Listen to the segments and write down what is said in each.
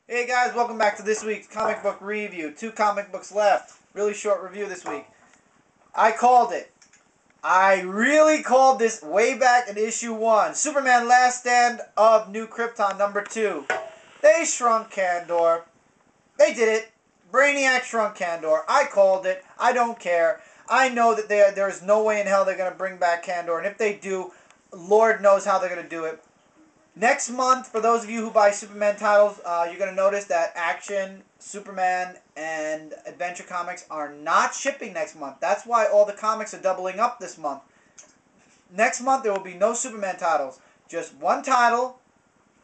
Hey guys, welcome back to this week's comic book review. 2 comic books left. Really short review this week. I called it. I really called this way back in issue 1. Superman Last Stand of New Krypton number 2. They shrunk Kandor. They did it. Brainiac shrunk Kandor. I called it. I don't care. I know that there's no way in hell they're going to bring back Kandor. And if they do, Lord knows how they're going to do it. Next month, for those of you who buy Superman titles, you're going to notice that Action, Superman, and Adventure Comics are not shipping next month. That's why all the comics are doubling up this month. Next month, there will be no Superman titles. Just one title,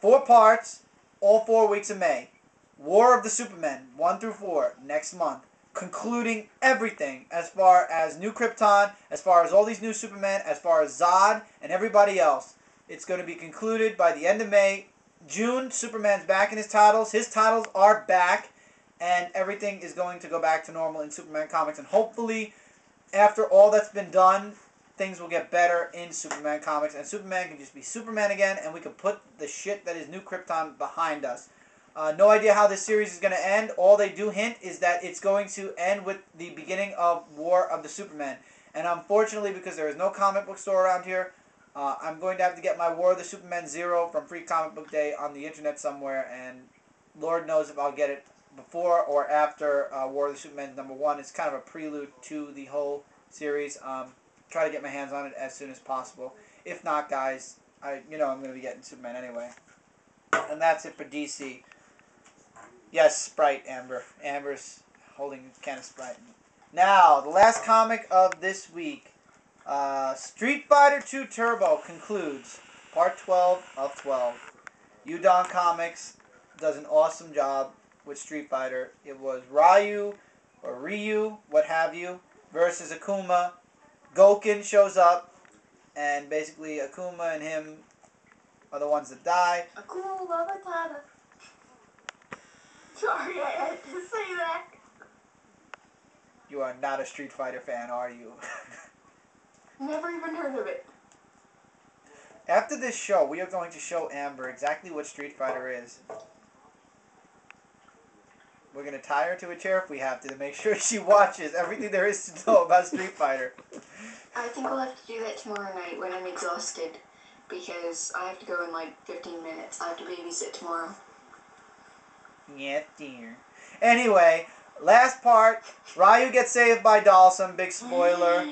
4 parts, all 4 weeks of May. War of the Supermen, 1 through 4, next month. Concluding everything as far as New Krypton, as far as all these new Supermen, as far as Zod, and everybody else. It's going to be concluded by the end of May. June, Superman's back in his titles. His titles are back. And everything is going to go back to normal in Superman comics. And hopefully, after all that's been done, things will get better in Superman comics. And Superman can just be Superman again. And we can put the shit that is New Krypton behind us. No idea how this series is going to end. All they do hint is that it's going to end with the beginning of War of the Supermen. And unfortunately, because there is no comic book store around here, I'm going to have to get my War of the Supermen 0 from Free Comic Book Day on the internet somewhere, and Lord knows if I'll get it before or after War of the Supermen number 1. It's kind of a prelude to the whole series. Try to get my hands on it as soon as possible. If not, guys, I'm going to be getting Superman anyway. And that's it for DC. Yes, Sprite, Amber. Amber's holding a can of Sprite. Now, the last comic of this week. Street Fighter 2 Turbo concludes part 12 of 12. Udon Comics does an awesome job with Street Fighter. It was Ryu, or Ryu, what have you, versus Akuma. Goken shows up, and basically Akuma and him are the ones that die. Akuma Matata. Sorry, I had to say that. You are not a Street Fighter fan, are you? Never even heard of it. After this show, we are going to show Amber exactly what Street Fighter is. We're going to tie her to a chair if we have to make sure she watches everything there is to know about Street Fighter. I think I'll have to do that tomorrow night when I'm exhausted, because I have to go in like 15 minutes. I have to babysit tomorrow. Yeah, dear. Anyway, last part, Ryu gets saved by Dawson, big spoiler.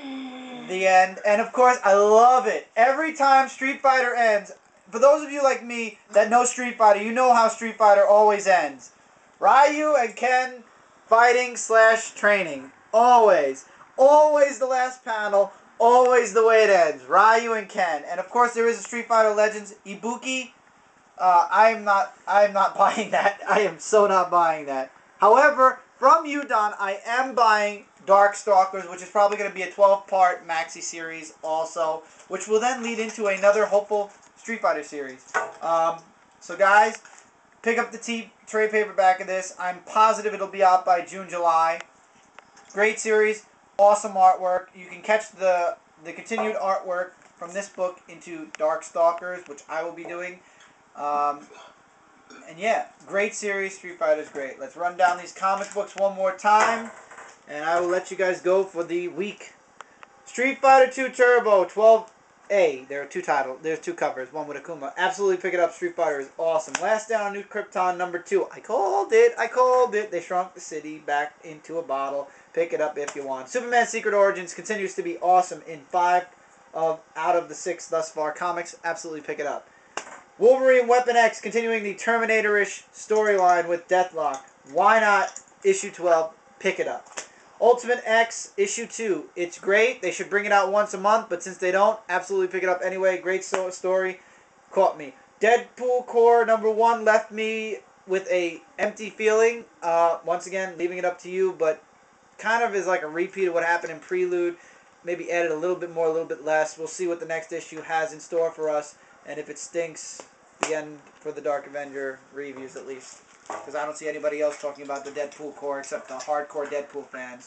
The end. And of course, I love it. Every time Street Fighter ends, for those of you like me that know Street Fighter, you know how Street Fighter always ends. Ryu and Ken fighting / training. Always. Always the last panel. Always the way it ends. Ryu and Ken. And of course, there is a Street Fighter Legends Ibuki. I'm not buying that. I am so not buying that. However, from Udon, I am buying Darkstalkers, which is probably going to be a 12-part maxi series also, which will then lead into another hopeful Street Fighter series. So guys, pick up the trade paperback of this. I'm positive it'll be out by June, July. Great series, awesome artwork. You can catch the continued artwork from this book into Darkstalkers, which I will be doing. And yeah, great series. Street Fighter's great. Let's run down these comic books one more time, and I will let you guys go for the week. Street Fighter 2 Turbo 12A. There are 2 titles. There's 2 covers. One with Akuma. Absolutely pick it up. Street Fighter is awesome. Last Down on New Krypton number 2. I called it. I called it. They shrunk the city back into a bottle. Pick it up if you want. Superman Secret Origins continues to be awesome in 5 out of the 6 thus far comics. Absolutely pick it up. Wolverine Weapon X continuing the Terminator-ish storyline with Deathlock. Why not issue 12? Pick it up. Ultimate X issue 2. It's great. They should bring it out once a month, but since they don't, absolutely pick it up anyway. Great story. Caught me. Deadpool Core number 1 left me with a empty feeling. Once again, leaving it up to you, but kind of is like a repeat of what happened in Prelude. Maybe added a little bit more, a little bit less. We'll see what the next issue has in store for us. And if it stinks, the end for the Dark Avenger reviews at least. Because I don't see anybody else talking about the Deadpool core except the hardcore Deadpool fans.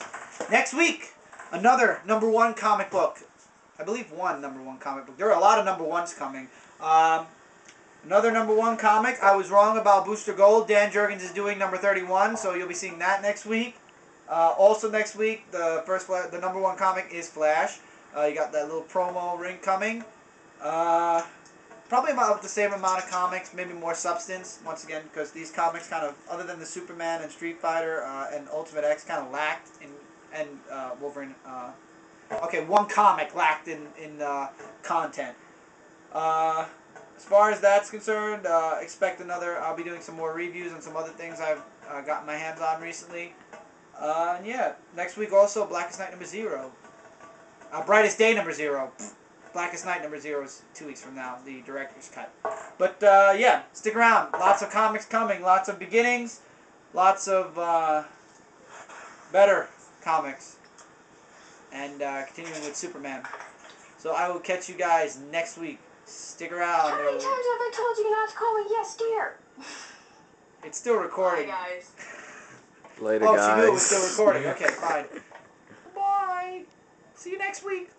Next week, another number 1 comic book. I believe one number 1 comic book. There are a lot of number 1s coming. Another #1 comic. I was wrong about Booster Gold. Dan Jurgens is doing number 31, so you'll be seeing that next week. Also next week, the #1 comic is Flash. You got that little promo ring coming. Probably about the same amount of comics, maybe more substance, once again, because these comics kind of, other than the Superman and Street Fighter and Ultimate X, kind of lacked and Wolverine. Okay, one comic lacked in content. As far as that's concerned, expect another. I'll be doing some more reviews on some other things I've gotten my hands on recently. And yeah, next week also Blackest Night #0. Brightest Day #0. Blackest Night #0 is 2 weeks from now, the director's cut. But yeah, stick around. Lots of comics coming. Lots of beginnings. Lots of better comics. And continuing with Superman. So I will catch you guys next week. Stick around. How many times have I told you not to call me yes, dear? It's still recording. Bye, guys. Later, Oh, guys. she knew it was still recording. Okay, fine. Bye. See you next week.